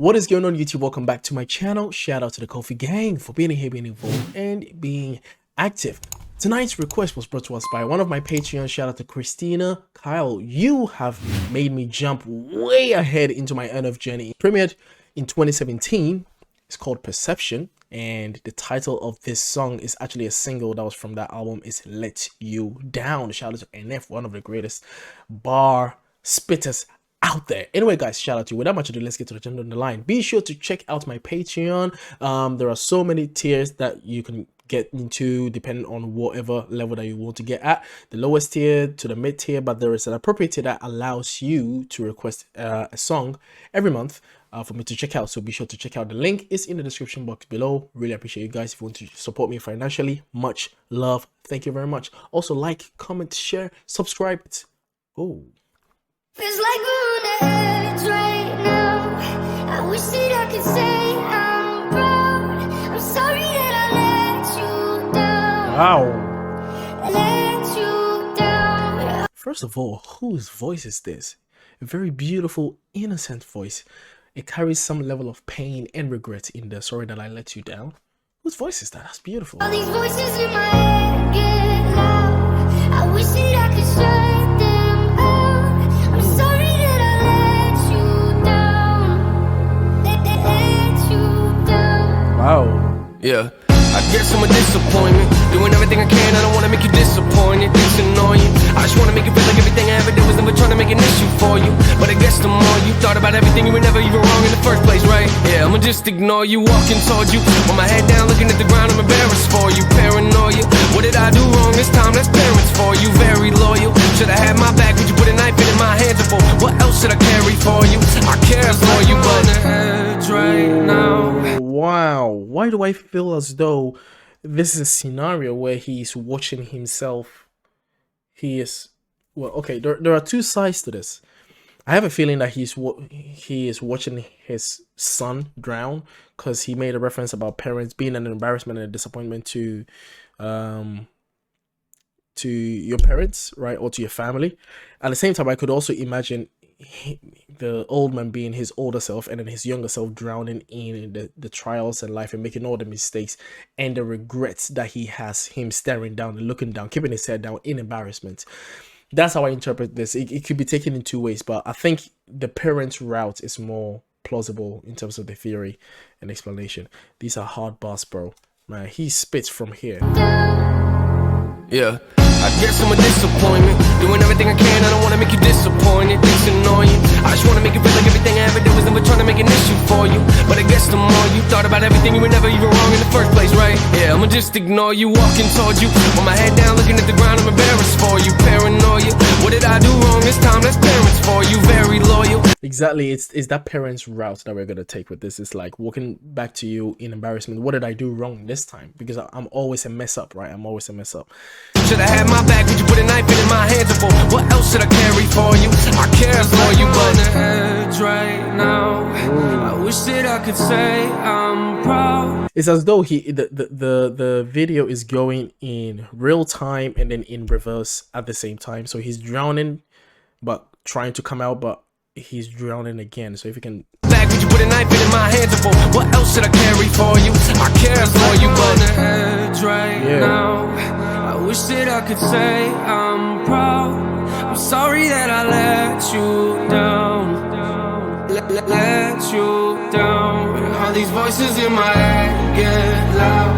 What is going on, YouTube? Welcome back to my channel. Shout out to the Kofi gang for being here, being involved, and being active. Tonight's request was brought to us by one of my Patreons. Shout out to Christina. Kyle, you have made me jump way ahead into my NF journey. Premiered in 2017. It's called Perception, and the title of this song is actually a single that was from that album. Is Let You Down. Shout out to NF, one of the greatest bar spitters out there. Anyway, guys, shout out to you. Without much ado, let's get to the agenda on the line. Be sure to check out my Patreon. There are so many tiers that you can get into depending on whatever level that you want to get at, the lowest tier to the mid tier, but there is an appropriate tier that allows you to request a song every month for me to check out. So be sure to check out. The link is in the description box below. Really appreciate you guys. If you want to support me financially, much love. Thank you very much. Also, like, comment, share, subscribe. Oh, Feels like we're on the edge right now. I wish that I could say I'm proud. I'm sorry that I let you down. wow. Let you down. First of all, whose voice is this? A very beautiful, innocent voice. It carries some level of pain and regret in the sorry that I let you down. Whose voice is that? That's beautiful. All these voices in my head get loud. I wish that I could shut them out. I'm sorry that I let you down. Let you down. Wow. Yeah, I guess I'm a disappointment. Doing everything I can, I don't wanna make you disappointed. It's annoying. I just wanna make it feel like everything I ever did was never trying to make an issue for you. But I guess the more you thought about everything, you were never even wrong in the first place, right? Yeah, I'ma just ignore you, walking towards you with my head down, looking at the ground. I'm embarrassed for you, paranoia. What did I do wrong this time? That's parents for you, very loyal. Should I have my back? Would you put a knife in my hands? For what else should I carry for you? I care for you, but on the edge right now. Wow. Why do I feel as though this is a scenario where he's watching himself? He is, well, okay, there are two sides to this. I have a feeling that he is watching his son drown, because he made a reference about parents being an embarrassment and a disappointment to your parents, right, or to your family. At the same time, I could also imagine the old man being his older self, and then his younger self drowning in the trials in life and making all the mistakes and the regrets that he has, him staring down and looking down, keeping his head down in embarrassment. That's how I interpret this. It could be taken in two ways, but I think the parents' route is more plausible in terms of the theory and explanation. These are hard bars, bro. Man, he spits from here. Yeah, I guess I'm a disappointment. Doing everything I can, I don't wanna make you disappointed. It's annoying. I just wanna make it feel like everything I ever did was never trying to make an issue for you. But I guess the more you thought about everything, you were never even wrong in the first place, right? Yeah, I'ma just ignore you, walking towards you with my head down, looking at the ground. I'm embarrassed for you, paranoia. What did I do wrong this time? That's parents for you, very loyal. Exactly, it's that parents' route that we're gonna take with this. It's like walking back to you in embarrassment. What did I do wrong this time? Because I'm always a mess up, right? I'm always a mess up. Should I have my back? Would you put a knife in my hands? For what else should I carry for you? I care for you, but on the edge right now. I wish that I could say I'm proud. It's as though the video is going in real time and then in reverse at the same time. So he's drowning, but trying to come out, but he's drowning again. So if you can back, would you put a knife in my hands? For what else should I carry for you? I care for you, but on the edge right now. I wish that I could say I'm proud. I'm sorry that I let you down. Let you down. All these voices in my head get loud.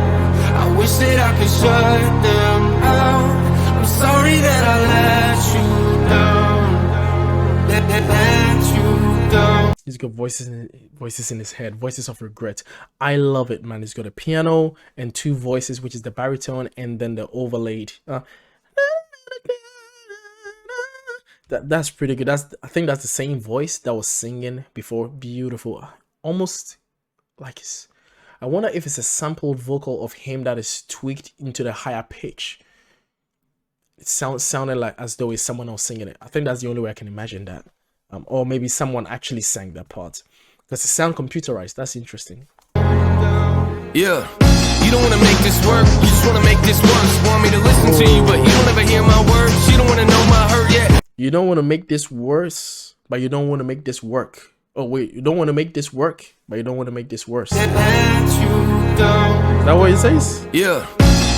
I wish that I could shut them out. I'm sorry that I let you down. Let you down. He's got voices in his head, voices of regret. I love it, man. He's got a piano and two voices, which is the baritone and then the overlaid. That's pretty good. I think that's the same voice that was singing before. Beautiful, almost like I wonder if it's a sampled vocal of him that is tweaked into the higher pitch. It sounded like as though it's someone else singing it. I think that's the only way I can imagine that. Or maybe someone actually sang that part. Because it sound computerized. That's interesting. Yeah, you don't want to make this work. You just want to make this worse. Want me to listen to you, but you don't ever hear my words. You don't want to know my hurt yet. You don't want to make this worse, but you don't want to make this work. Oh wait, you don't want to make this work, but you don't want to make this worse. Is Let you down. that what it says? Yeah.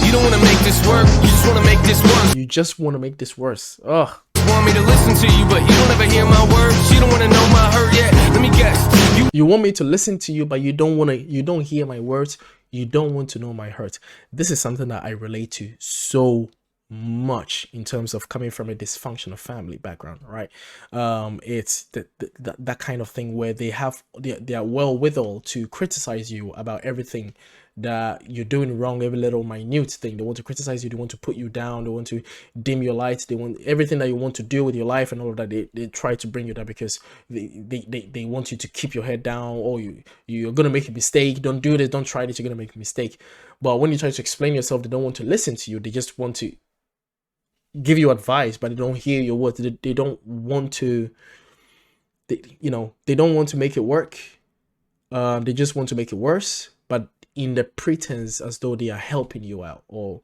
You don't want to make this work. You just want to make this worse. You just want to make this worse. Ugh. Want me to listen to you, but you don't ever hear my words. You don't want to know my hurt yet. Let me guess. You want me to listen to you, but you don't hear my words. You don't want to know my hurt. This is something that I relate to so much in terms of coming from a dysfunctional family background, right? It's that kind of thing where they are well withal to criticize you about everything that you're doing wrong, every little minute thing. They want to criticize you, they want to put you down, they want to dim your lights, they want everything that you want to do with your life and all of that. They try to bring you down because they want you to keep your head down. Or you're gonna make a mistake, don't do this, don't try this, you're gonna make a mistake. But when you try to explain yourself, they don't want to listen to you. They just want to give you advice, but they don't hear your words. They don't want to, they don't want to make it work. They just want to make it worse, but in the pretense as though they are helping you out or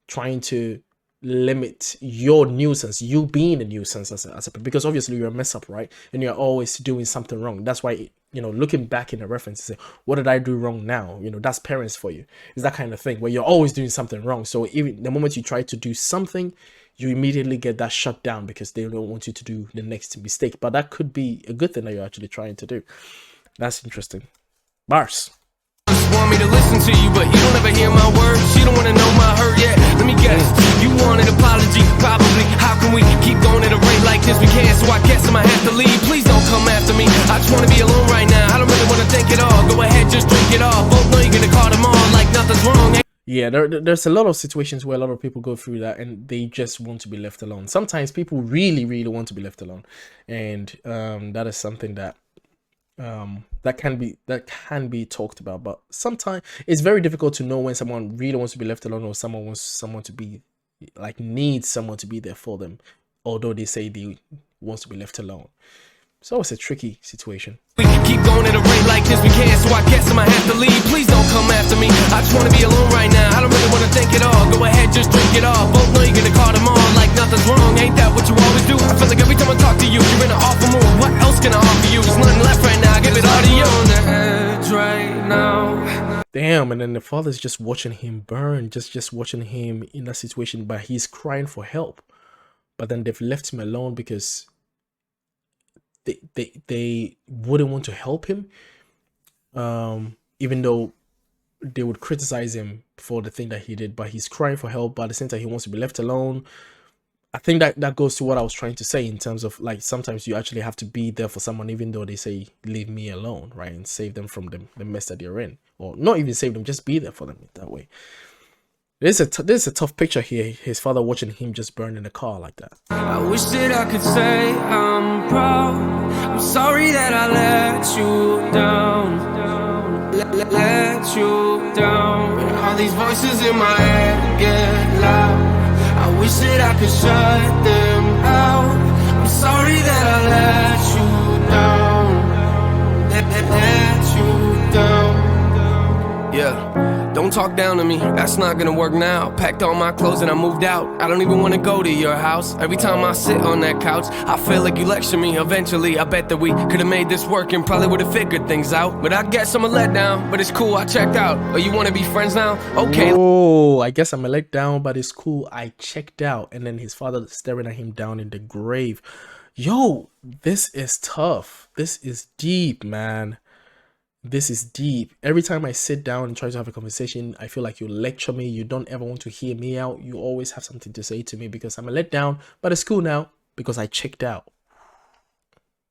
trying to limit your nuisance, you being a nuisance because obviously you're a mess up, right? And you're always doing something wrong. That's why, looking back in the reference, say, what did I do wrong now? That's parents for you. It's that kind of thing where you're always doing something wrong. So even the moment you try to do something, you immediately get that shut down because they don't want you to do the next mistake. But that could be a good thing that you're actually trying to do. That's interesting. Bars. Want me to listen to you, but you don't ever hear my words. You don't want to know my hurt yet. Let me guess. You want an apology, probably. How can we keep going at a rate like this? We can't, so I guess I might have to leave. Please don't come after me. I just want to be alone right now. I don't really want to think it all. Go ahead, just drink it all. Both know you're gonna call them on like nothing's wrong. Yeah, there's a lot of situations where a lot of people go through that and they just want to be left alone. Sometimes people really, really want to be left alone, and that is something that that can be talked about. But sometimes it's very difficult to know when someone really wants to be left alone or someone wants someone to be needs someone to be there for them, although they say they wants to be left alone. So it's a tricky situation. We can keep going at a rate like this, we can't, so I guess I might have to leave. Please don't come after me. I just want to be alone right now. I don't really want to think it all. Go ahead, just drink it all. Both know you're gonna call them on like nothing's wrong. Ain't that what you always do? I feel like every time I talk to you, you're in an awful mood. What else can I offer you? There's nothing left right now. I give it all to you. On the edge right now. Damn, and then the father's just watching him burn, just watching him in that situation, but he's crying for help. But then they've left him alone because they wouldn't want to help him, even though they would criticize him for the thing that he did. But he's crying for help, but at the same time he wants to be left alone. I think that goes to what I was trying to say in terms of sometimes you actually have to be there for someone even though they say leave me alone, right? And save them from the mess that they're in, or not even save them, just be there for them that way. There's a tough picture here. His father watching him just burn in the car like that. I wish that I could say I'm proud. I'm sorry that I let you down. Let you down. And all these voices in my head get loud. I wish that I could shut them out. I'm sorry that I let you down. Let you down. Yeah. Don't talk down to me, that's not gonna work now. Packed all my clothes and I moved out. I don't even wanna go to your house. Every time I sit on that couch, I feel like you lecture me. Eventually, I bet that we could've made this work and probably would've figured things out. But I guess I'm a letdown, but it's cool, I checked out. Oh, you wanna be friends now? Okay. Oh, I guess I'm a letdown, but it's cool, I checked out. And then his father staring at him down in the grave. Yo, this is tough. This is deep, man. This is deep. Every time I sit down and try to have a conversation, I feel like you lecture me. You don't ever want to hear me out. You always have something to say to me because I'm a letdown, but it's cool now because I checked out.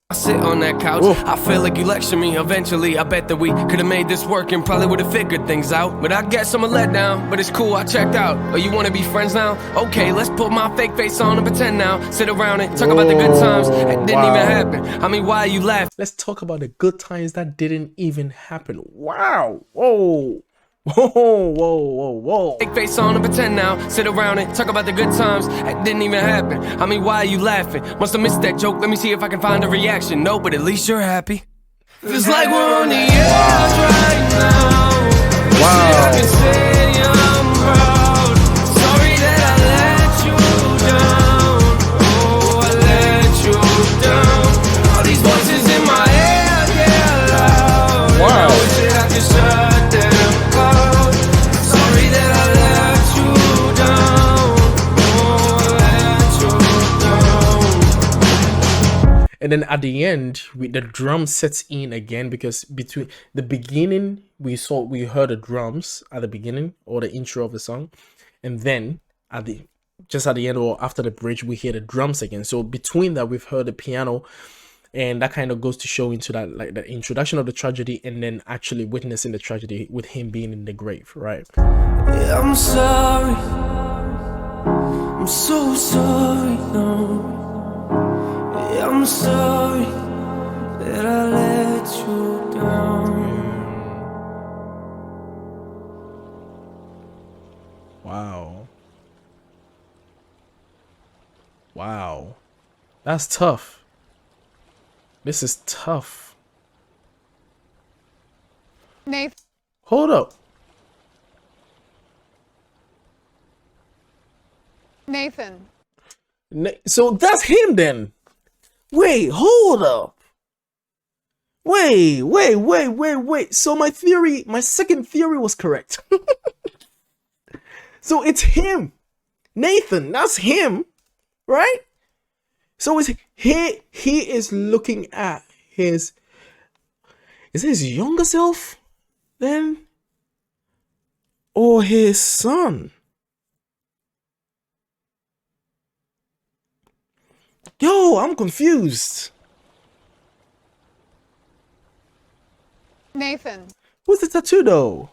I sit on that couch, I feel like you lecture me. Eventually, I bet that we could've made this work and probably would've figured things out. But I guess I'm a letdown, but it's cool, I checked out. Oh, you wanna be friends now? Okay, let's put my fake face on and pretend now. Sit around and talk about the good times that didn't even happen. I mean, why are you laughing? Let's talk about the good times that didn't even happen. Wow. Whoa. Whoa. Fake face on and pretend now. Sit around and talk about the good times that didn't even happen. I mean, why are you laughing? Must have missed that joke. Let me see if I can find a reaction. No, but at least you're happy. Feels like we're on the edge right now. Wow. I can say I'm proud. Sorry that I let you down. Oh, I let you down. All these voices in my head And then at the end, the drum sets in again, because between the beginning, we heard the drums at the beginning or the intro of the song, and then at the end or after the bridge, we hear the drums again. So between that, we've heard the piano, and that kind of goes to show into that, like, the introduction of the tragedy, and then actually witnessing the tragedy with him being in the grave, right? Yeah, I'm sorry. I'm so sorry, no. Yeah, I'm sorry that I let you down. Wow. Wow. That's tough. This is tough. Nathan. Hold up. Nathan. So that's him then. Wait, hold up. Wait. So my second theory was correct. So it's him. Nathan, that's him, right? So is he is looking at is it his younger self then? Or his son? Yo, I'm confused. Nathan. What's the tattoo though?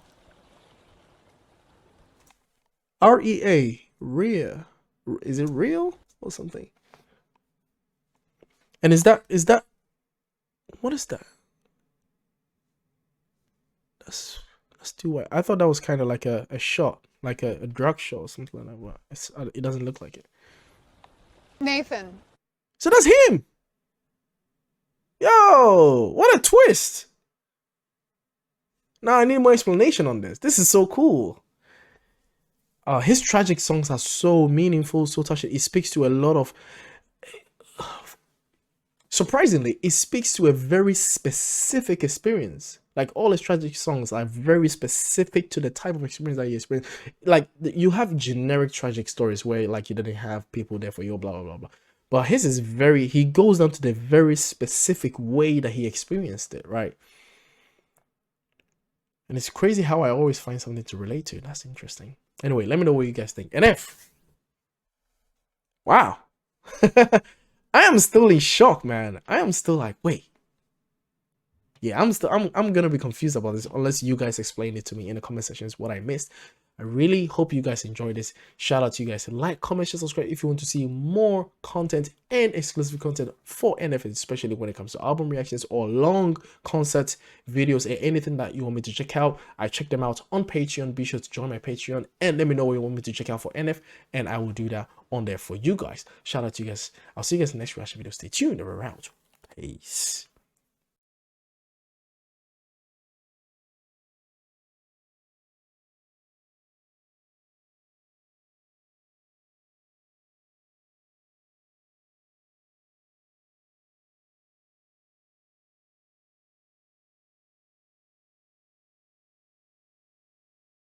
REA. Rhea. Is it real or something? And is that what is that? That's too white. I thought that was kind of like a shot, like a drug shot or something like that. But it doesn't look like it. Nathan. So that's him. Yo, what a twist. Now I need more explanation on this. This is so cool. His tragic songs are so meaningful, so touching. It speaks to a lot of... Surprisingly, it speaks to a very specific experience. Like, all his tragic songs are very specific to the type of experience that he experienced. Like, you have generic tragic stories where, like, you didn't have people there for you, blah, blah, blah, blah. But his is he goes down to the very specific way that he experienced it, right? And it's crazy how I always find something to relate to. That's interesting. Anyway, let me know what you guys think. NF. Wow. I am still in shock, man. I am still like, wait. Yeah, I'm gonna be confused about this unless you guys explain it to me in the comment sections what I missed. I really hope you guys enjoyed this. Shout out to you guys. Like, comment, share, subscribe if you want to see more content and exclusive content for NF, especially when it comes to album reactions or long concert videos and anything that you want me to check out. I check them out on Patreon. Be sure to join my Patreon and let me know what you want me to check out for NF, and I will do that on there for you guys. Shout out to you guys. I'll see you guys in the next reaction video. Stay tuned. We're around. Peace.